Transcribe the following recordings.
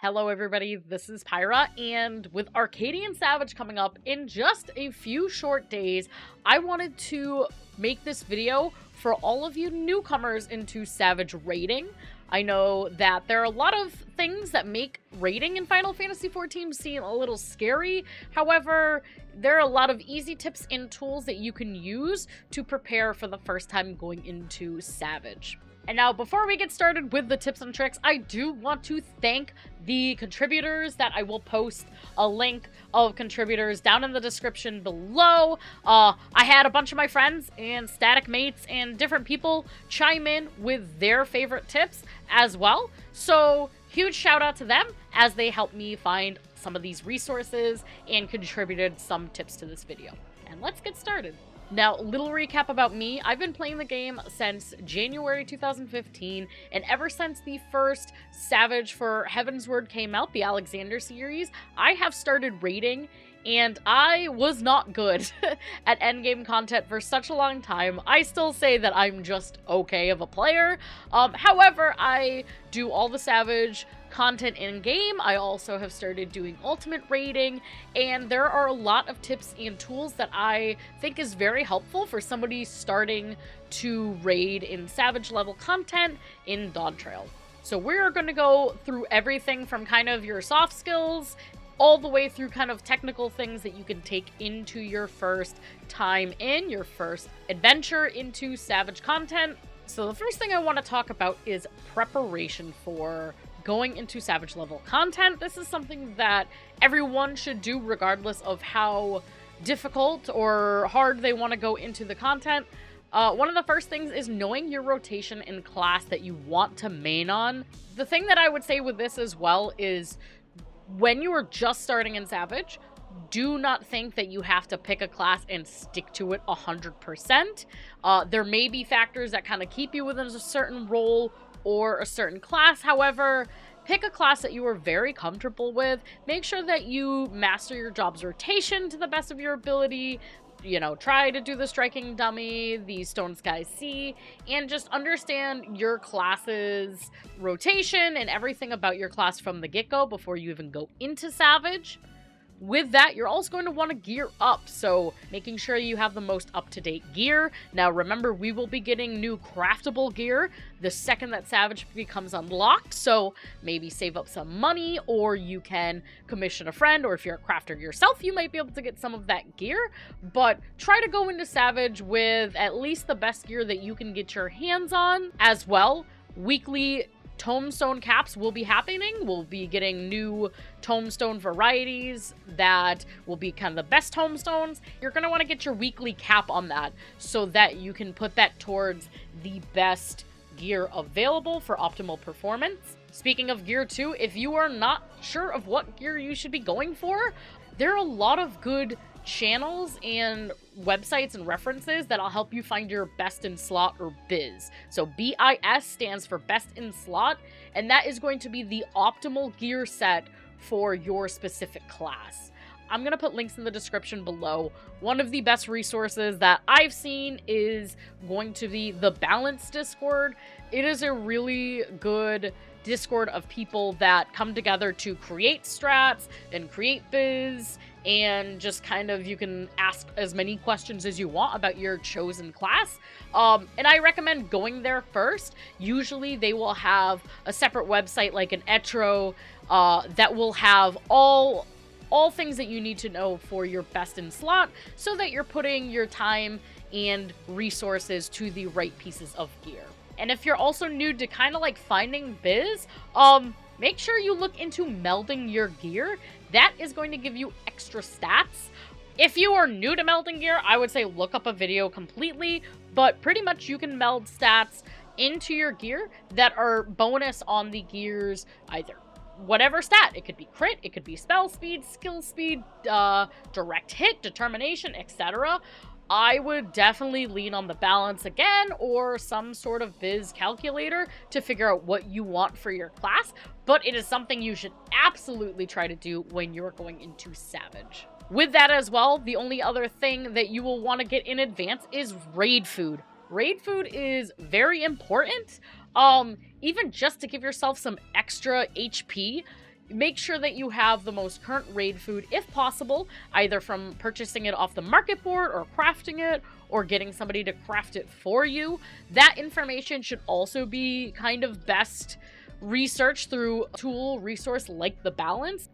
Hello everybody, this is Pyra, and with Arcadion Savage coming up in just a few short days, I wanted to make this video for all of you newcomers into Savage raiding. I know that there are a lot of things that make raiding in Final Fantasy XIV seem a little scary. However, there are a lot of easy tips and tools that you can use to prepare for the first time going into Savage. And now, before we get started with the tips and tricks, I do want to thank the contributors that I will post a link of contributors down in the description below. I had a bunch of my friends and static mates and different people chime in with their favorite tips as well. So, huge shout out to them as they helped me find some of these resources and contributed some tips to this video. And let's get started. Now, little recap about me. I've been playing the game since January 2015, and ever since the first Savage for Heavensward came out, the Alexander series, I have started raiding, and I was not good at endgame content for such a long time. I still say that I'm just okay of a player. However, I do all the Savage content in-game. I also have started doing ultimate raiding, and there are a lot of tips and tools that I think is very helpful for somebody starting to raid in Savage level content in Dawntrail. So we're going to go through everything from kind of your soft skills all the way through kind of technical things that you can take into your first time in, your first adventure into Savage content. So the first thing I want to talk about is preparation for going into Savage level content. This is something that everyone should do regardless of how difficult or hard they want to go into the content. One of the first things is knowing your rotation in class that you want to main on. The thing that I would say with this as well is when you are just starting in Savage, do not think that you have to pick a class and stick to it 100%. There may be factors that kind of keep you within a certain role or a certain class. However, pick a class that you are very comfortable with. Make sure that you master your job's rotation to the best of your ability. You know, try to do the Striking Dummy, the Stone Sky Sea, and just understand your class's rotation and everything about your class from the get-go before you even go into Savage. With that, you're also going to want to gear up, so making sure you have the most up-to-date gear. Now remember, we will be getting new craftable gear the second that Savage becomes unlocked, so maybe save up some money, or you can commission a friend, or if you're a crafter yourself, you might be able to get some of that gear. But try to go into Savage with at least the best gear that you can get your hands on. As well, weekly Tomestone caps will be happening. We'll be getting new Tomestone varieties that will be kind of the best Tomestones. You're going to want to get your weekly cap on that so that you can put that towards the best gear available for optimal performance. Speaking of gear too, if you are not sure of what gear you should be going for, there are a lot of good channels and websites and references that'll help you find your best in slot or biz. So BIS stands for best in slot, and that is going to be the optimal gear set for your specific class. I'm going to put links in the description below. One of the best resources that I've seen is going to be the Balance Discord. It is a really good Discord of people that come together to create strats and create biz, and just kind of you can ask as many questions as you want about your chosen class. And I recommend going there first. Usually they will have a separate website like an Etro that will have all things that you need to know for your best in slot so that you're putting your time and resources to the right pieces of gear. And if you're also new to kind of like finding biz, make sure you look into melding your gear. That is going to give you extra stats. If you are new to Melding Gear, I would say look up a video completely, but pretty much you can meld stats into your gear that are bonus on the gear's either whatever stat. It could be crit, it could be spell speed, skill speed, direct hit, determination, etc. I would definitely lean on the balance again or some sort of biz calculator to figure out what you want for your class, but it is something you should absolutely try to do when you're going into Savage. With that as well, the only other thing that you will want to get in advance is raid food. Raid food is very important, even just to give yourself some extra HP. Make sure that you have the most current raid food if possible, either from purchasing it off the market board or crafting it or getting somebody to craft it for you. That information should also be kind of best researched through a tool resource like the Balance.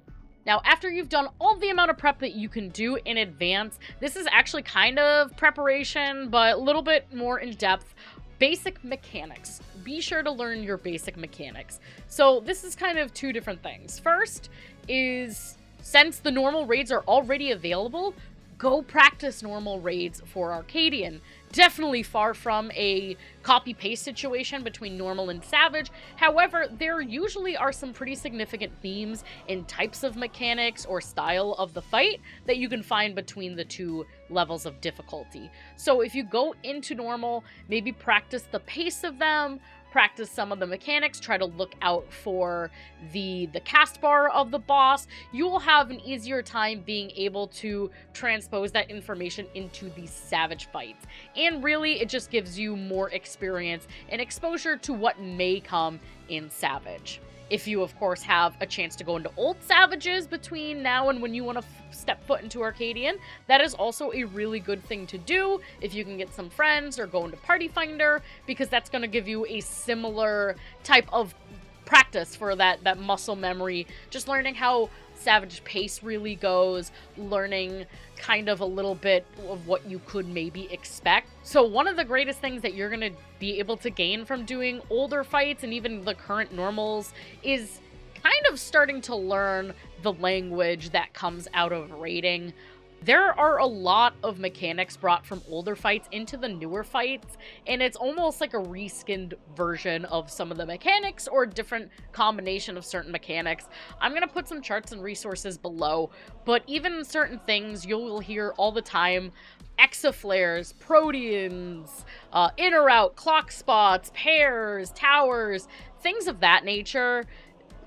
Now, after you've done all the amount of prep that you can do in advance, this is actually kind of preparation, but a little bit more in depth. Basic mechanics. Be sure to learn your basic mechanics. So this is kind of two different things. First is, since the normal raids are already available, go practice normal raids for Arcadion. Definitely far from a copy-paste situation between normal and savage. However, there usually are some pretty significant themes in types of mechanics or style of the fight that you can find between the two levels of difficulty. So if you go into normal, maybe practice the pace of them, practice some of the mechanics, try to look out for the cast bar of the boss, you will have an easier time being able to transpose that information into the savage fights. And really, it just gives you more experience and exposure to what may come in savage. If you, of course, have a chance to go into old savages between now and when you want to step foot into Arcadion, that is also a really good thing to do if you can get some friends or go into Party Finder, because that's going to give you a similar type of practice for that muscle memory, just learning how savage pace really goes, learning kind of a little bit of what you could maybe expect. So one of the greatest things that you're going to be able to gain from doing older fights and even the current normals is kind of starting to learn the language that comes out of raiding. There are a lot of mechanics brought from older fights into the newer fights, and it's almost like a reskinned version of some of the mechanics or a different combination of certain mechanics. I'm going to put some charts and resources below, but even certain things you'll hear all the time: exaflares, proteans, in or out, clock spots, pairs, towers, things of that nature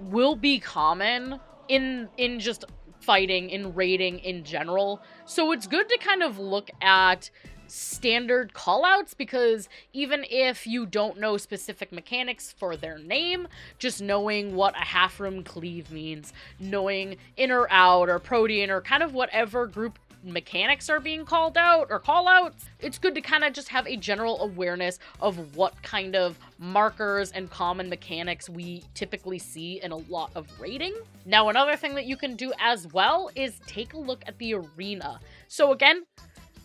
will be common in just fighting, in raiding in general. So it's good to kind of look at standard callouts, because even if you don't know specific mechanics for their name, just knowing what a half room cleave means, knowing in or out or protean or kind of whatever group mechanics are being called out or callouts, it's good to kind of just have a general awareness of what kind of markers and common mechanics we typically see in a lot of raiding. Now, another thing that you can do as well is take a look at the arena. So again,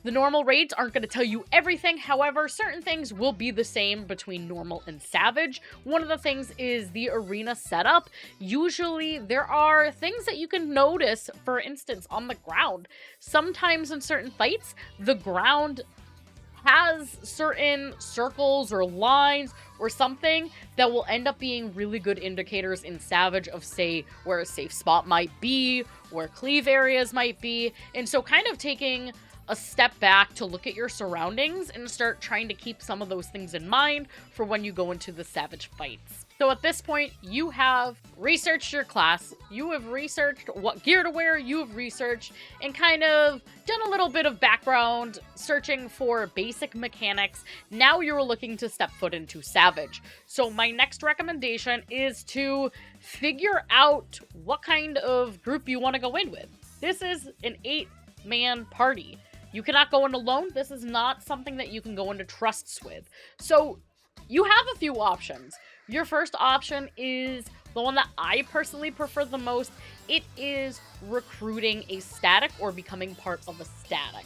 the normal raids aren't going to tell you everything, however, certain things will be the same between normal and savage. One of the things is the arena setup. Usually there are things that you can notice, for instance, on the ground. Sometimes in certain fights, the ground has certain circles or lines or something that will end up being really good indicators in savage of, say, where a safe spot might be, where cleave areas might be, and so kind of taking a step back to look at your surroundings and start trying to keep some of those things in mind for when you go into the savage fights. So at this point, you have researched your class, you have researched what gear to wear, you have researched and kind of done a little bit of background searching for basic mechanics. Now you're looking to step foot into savage. So my next recommendation is to figure out what kind of group you want to go in with. This is an 8-man party. You cannot go in alone. This is not something that you can go into trusts with. So you have a few options. Your first option is the one that I personally prefer the most. It is recruiting a static or becoming part of a static.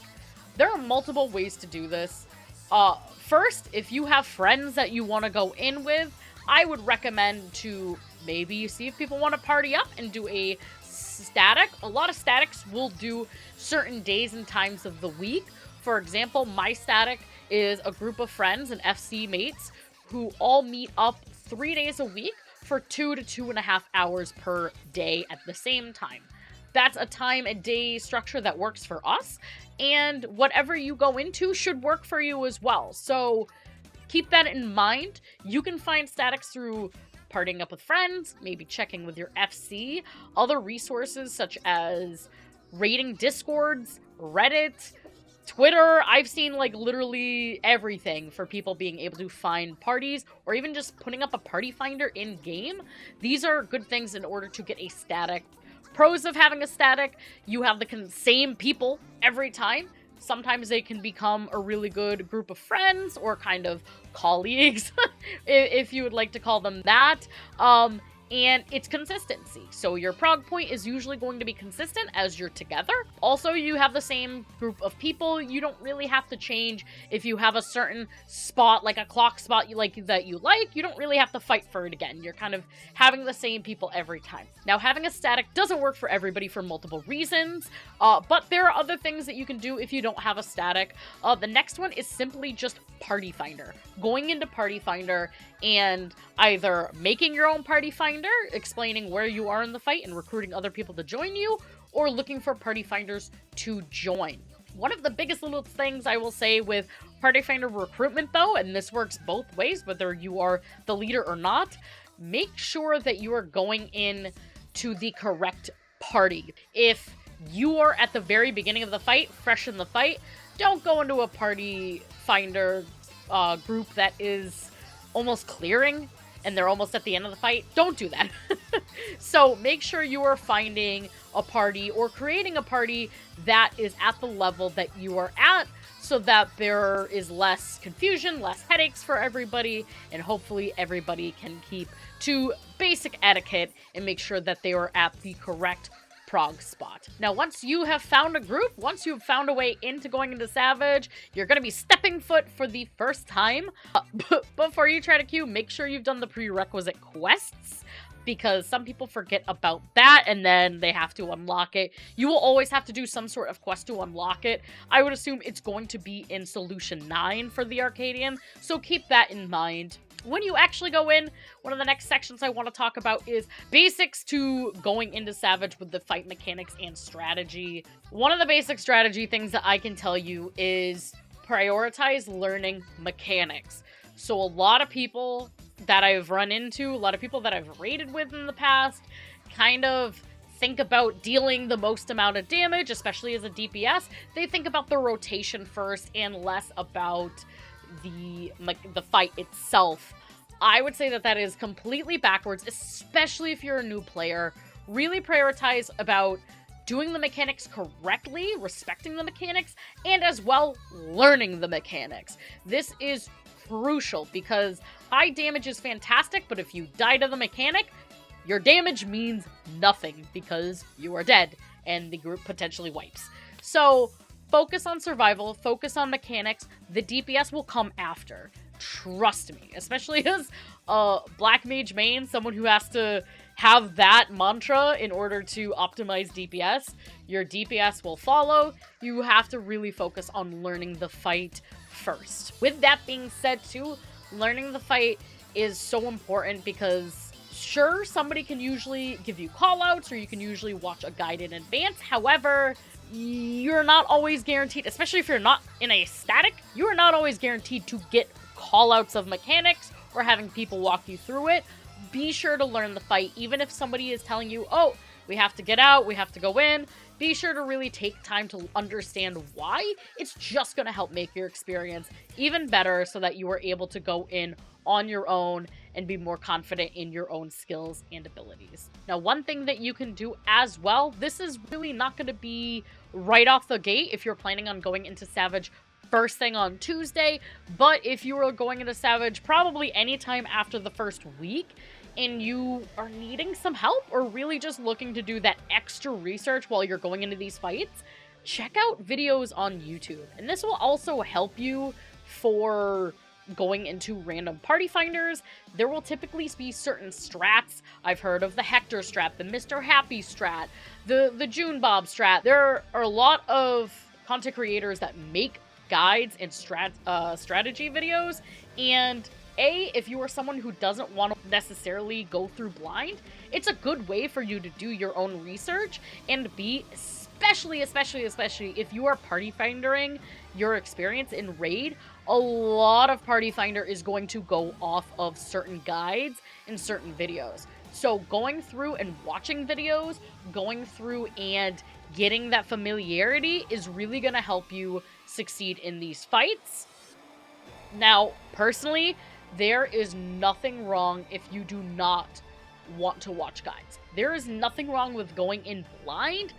There are multiple ways to do this. First, if you have friends that you want to go in with, I would recommend to maybe see if people want to party up and do a static. A lot of statics will do certain days and times of the week. For example, my static is a group of friends and FC mates who all meet up 3 days a week for 2 to 2.5 hours per day at the same time. That's a time a day structure that works for us, and whatever you go into should work for you as well. So keep that in mind. You can find statics through partying up with friends, maybe checking with your FC, other resources such as raiding discords, Reddit, Twitter, I've seen like literally everything for people being able to find parties or even just putting up a party finder in game. These are good things in order to get a static. Pros of having a static, you have the same people every time. Sometimes they can become a really good group of friends or kind of colleagues, if you would like to call them that. And it's consistency. So your prog point is usually going to be consistent as you're together. Also, you have the same group of people. You don't really have to change if you have a certain spot, like a clock spot you like, you don't really have to fight for it again. You're kind of having the same people every time. Now, having a static doesn't work for everybody for multiple reasons, but there are other things that you can do if you don't have a static. The next one is simply just Party Finder. Going into Party Finder and either making your own Party Finder, explaining where you are in the fight and recruiting other people to join you, or looking for Party Finders to join. One of the biggest little things I will say with Party Finder recruitment though, and this works both ways, whether you are the leader or not, make sure that you are going in to the correct party. If you are at the very beginning of the fight, fresh in the fight, don't go into a Party Finder group that is almost clearing and they're almost at the end of the fight. Don't do that. So make sure you are finding a party or creating a party that is at the level that you are at, so that there is less confusion, less headaches for everybody, and hopefully everybody can keep to basic etiquette and make sure that they are at the correct prog spot. Now, once you have found a group, once you've found a way into going into Savage, you're going to be stepping foot for the first time. Before you try to queue, make sure you've done the prerequisite quests, because some people forget about that and then they have to unlock it. You will always have to do some sort of quest to unlock it. I would assume it's going to be in Solution 9 for the Arcadion, so keep that in mind. When you actually go in, one of the next sections I want to talk about is basics to going into Savage with the fight mechanics and strategy. One of the basic strategy things that I can tell you is prioritize learning mechanics. So a lot of people that I've run into, a lot of people that I've raided with in the past, kind of think about dealing the most amount of damage, especially as a DPS. They think about the rotation first and less about the fight itself. I would say that that is completely backwards, especially if you're a new player. Really prioritize about doing the mechanics correctly, respecting the mechanics, and as well learning the mechanics. This is crucial because high damage is fantastic, but if you die to the mechanic, your damage means nothing because you are dead and the group potentially wipes. So focus on survival, focus on mechanics. The DPS will come after. Trust me. Especially as a Black Mage main, someone who has to have that mantra in order to optimize DPS. Your DPS will follow. You have to really focus on learning the fight first. With that being said too, learning the fight is so important because sure, somebody can usually give you callouts or you can usually watch a guide in advance. However, you're not always guaranteed, especially if you're not in a static, you are not always guaranteed to get callouts of mechanics or having people walk you through it. Be sure to learn the fight, even if somebody is telling you, oh, we have to get out, we have to go in. Be sure to really take time to understand why. It's just going to help make your experience even better so that you are able to go in on your own and be more confident in your own skills and abilities. Now, one thing that you can do as well, this is really not going to be right off the gate if you're planning on going into Savage first thing on Tuesday, but if you are going into Savage probably anytime after the first week, and you are needing some help or really just looking to do that extra research while you're going into these fights, check out videos on YouTube. And this will also help you for going into random party finders. There will typically be certain strats. I've heard of the Hector strat, the Mr. Happy strat, the June Bob strat. There are a lot of content creators that make guides and strategy videos, and if you are someone who doesn't want to necessarily go through blind, it's a good way for you to do your own research, and especially if you are party findering your experience in raid, a lot of party finder is going to go off of certain guides and certain videos. So going through and watching videos, going through and getting that familiarity is really going to help you succeed in these fights. Now, personally, there is nothing wrong if you do not want to watch guides. There is nothing wrong with going in blind.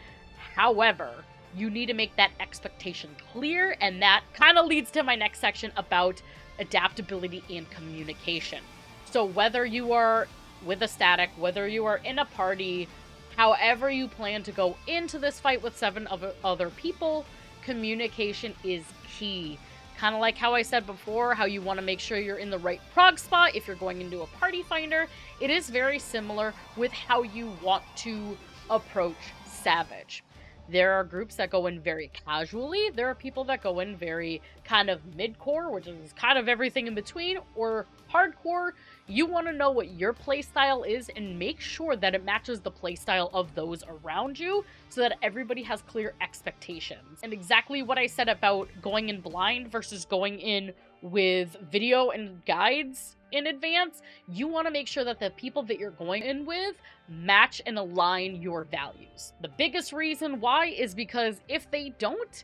However, you need to make that expectation clear, and that kind of leads to my next section about adaptability and communication. So whether you are with a static, whether you are in a party, however you plan to go into this fight with 7 other people, communication is key. Kind of like how I said before, how you want to make sure you're in the right prog spot if you're going into a party finder. It is very similar with how you want to approach Savage. There are groups that go in very casually. There are people that go in very kind of mid-core, which is kind of everything in between, or hardcore. You want to know what your playstyle is and make sure that it matches the playstyle of those around you so that everybody has clear expectations. And exactly what I said about going in blind versus going in with video and guides in advance, you want to make sure that the people that you're going in with match and align your values. The biggest reason why is because if they don't,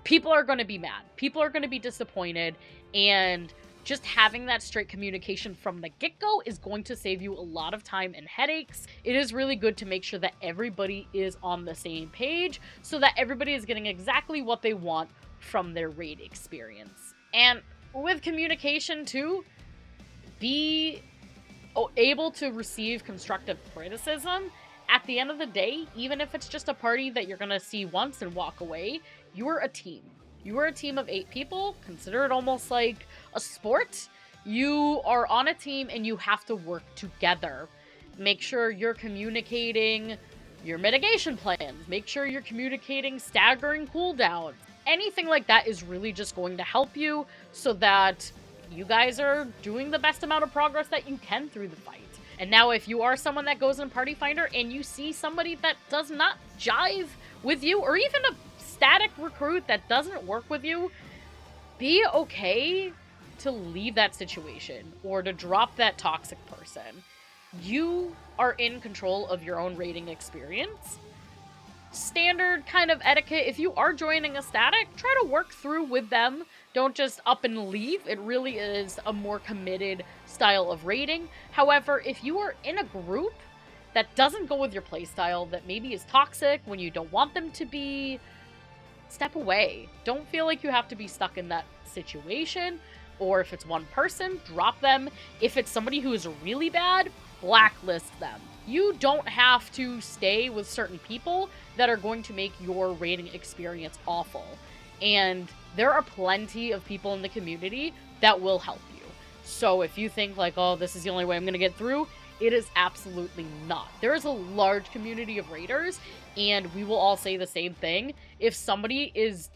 people are going to be mad. People are going to be disappointed, and just having that straight communication from the get-go is going to save you a lot of time and headaches. It is really good to make sure that everybody is on the same page so that everybody is getting exactly what they want from their raid experience. And with communication too, be able to receive constructive criticism. At the end of the day, even if it's just a party that you're going to see once and walk away, you're a team. You are a team of 8 people. Consider it almost like a sport. You are on a team and you have to work together. Make sure you're communicating your mitigation plans. Make sure you're communicating staggering cooldowns. Anything like that is really just going to help you so that you guys are doing the best amount of progress that you can through the fight. And now if you are someone that goes in Party Finder and you see somebody that does not jive with you, or even a static recruit that doesn't work with you, be okay to leave that situation or to drop that toxic person. You are in control of your own raiding experience. Standard kind of etiquette, if you are joining a static, try to work through with them. Don't just up and leave. It really is a more committed style of raiding. However, if you are in a group that doesn't go with your playstyle, that maybe is toxic when you don't want them to be, step away. Don't feel like you have to be stuck in that situation. Or if it's one person, drop them. If it's somebody who is really bad, blacklist them. You don't have to stay with certain people that are going to make your raiding experience awful. And there are plenty of people in the community that will help you. So if you think like, oh, this is the only way I'm going to get through, it is absolutely not. There is a large community of raiders, and we will all say the same thing. If somebody is,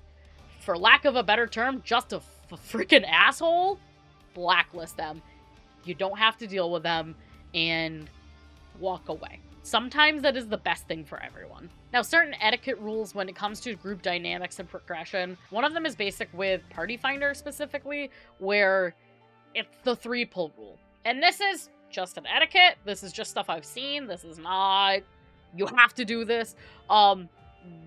for lack of a better term, just a freaking asshole, blacklist them. You don't have to deal with them, and walk away. Sometimes that is the best thing for everyone. Now, certain etiquette rules when it comes to group dynamics and progression. One of them is basic with Party Finder specifically, where it's the 3-pull rule. And this is just an etiquette. This is just stuff I've seen. This is not, you have to do this.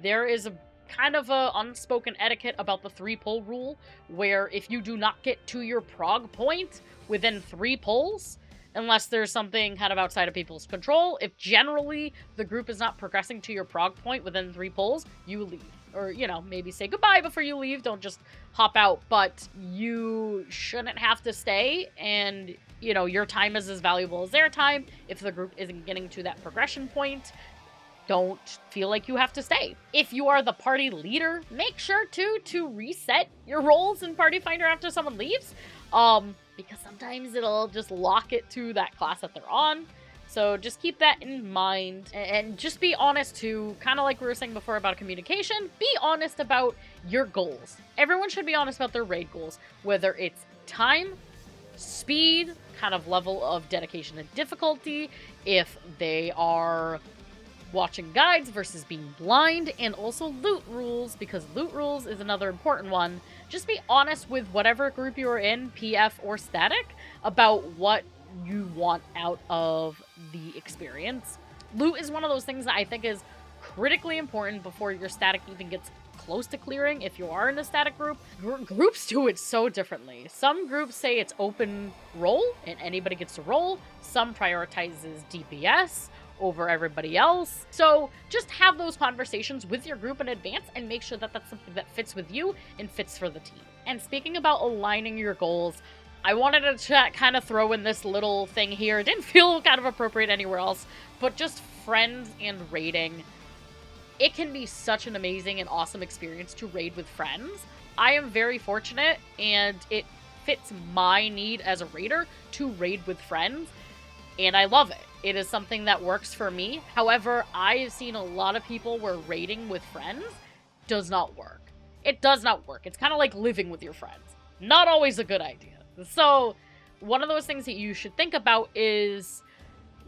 There is a kind of a unspoken etiquette about the 3-pull rule, where if you do not get to your prog point within 3 pulls, unless there's something kind of outside of people's control, if generally the group is not progressing to your prog point within 3 pulls, you leave. Or, you know, maybe say goodbye before you leave. Don't just hop out. But you shouldn't have to stay, and, you know, your time is as valuable as their time. If the group isn't getting to that progression point, don't feel like you have to stay. If you are the party leader, make sure to reset your roles in Party Finder after someone leaves. Because sometimes it'll just lock it to that class that they're on. So just keep that in mind, and just be honest too, kind of like we were saying before about communication, be honest about your goals. Everyone should be honest about their raid goals, whether it's time, speed, kind of level of dedication and difficulty, if they are watching guides versus being blind, and also loot rules, because loot rules is another important one. Just be honest with whatever group you are in, PF or static, about what you want out of the experience. Loot is one of those things that I think is critically important before your static even gets close to clearing if you are in a static group. Groups do it so differently. Some groups say it's open roll and anybody gets to roll. Some prioritizes DPS over everybody else. So just have those conversations with your group in advance and make sure that that's something that fits with you and fits for the team. And speaking about aligning your goals, I wanted to kind of throw in this little thing here. It didn't feel kind of appropriate anywhere else, but just friends and raiding. It can be such an amazing and awesome experience to raid with friends. I am very fortunate, and it fits my need as a raider to raid with friends, and I love it. It is something that works for me. However, I have seen a lot of people where raiding with friends does not work. It does not work. It's kind of like living with your friends. Not always a good idea. So one of those things that you should think about is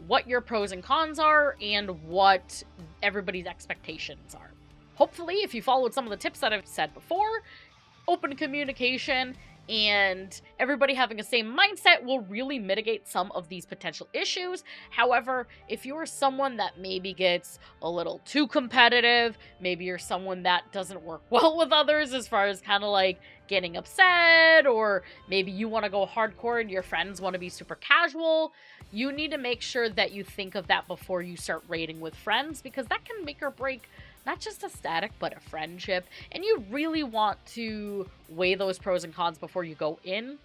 what your pros and cons are and what everybody's expectations are. Hopefully, if you followed some of the tips that I've said before, open communication and everybody having the same mindset will really mitigate some of these potential issues. However, if you're someone that maybe gets a little too competitive, maybe you're someone that doesn't work well with others as far as kind of like getting upset, or maybe you want to go hardcore and your friends want to be super casual, you need to make sure that you think of that before you start raiding with friends, because that can make or break not just a static, but a friendship, and you really want to weigh those pros and cons before you go in.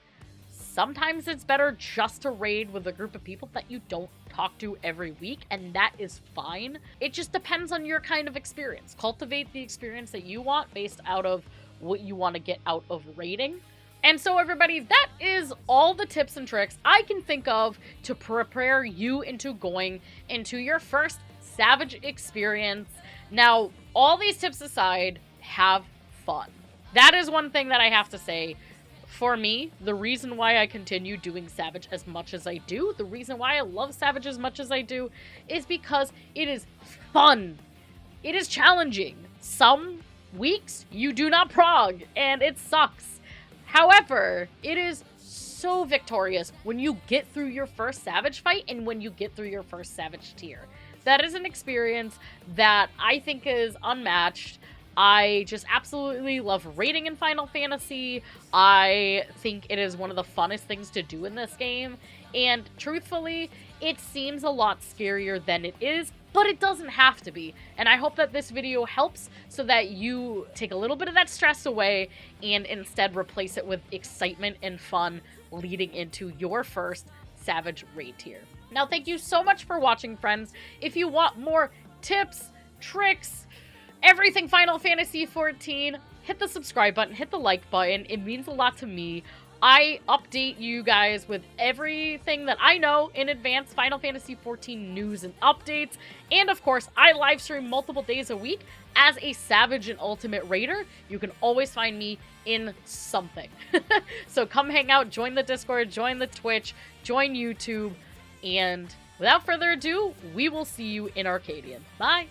Sometimes it's better just to raid with a group of people that you don't talk to every week, and that is fine. It just depends on your kind of experience. Cultivate the experience that you want based out of what you want to get out of raiding. And so everybody, that is all the tips and tricks I can think of to prepare you into going into your first Savage experience. Now, all these tips aside, have fun. That is one thing that I have to say. For me, the reason why I continue doing Savage as much as I do, the reason why I love Savage as much as I do, is because it is fun. It is challenging. Some weeks, you do not prog, and it sucks. However, it is so victorious when you get through your first Savage fight and when you get through your first Savage tier. That is an experience that I think is unmatched. I just absolutely love raiding in Final Fantasy. I think it is one of the funnest things to do in this game. And truthfully, it seems a lot scarier than it is, but it doesn't have to be. And I hope that this video helps so that you take a little bit of that stress away and instead replace it with excitement and fun leading into your first Savage raid tier. Now, thank you so much for watching, friends. If you want more tips, tricks, everything Final Fantasy XIV, hit the subscribe button, hit the like button. It means a lot to me. I update you guys with everything that I know in advance, Final Fantasy XIV news and updates. And of course, I live stream multiple days a week as a Savage and Ultimate Raider. You can always find me in something. So come hang out, join the Discord, join the Twitch, join YouTube. And without further ado, we will see you in Arcadion. Bye!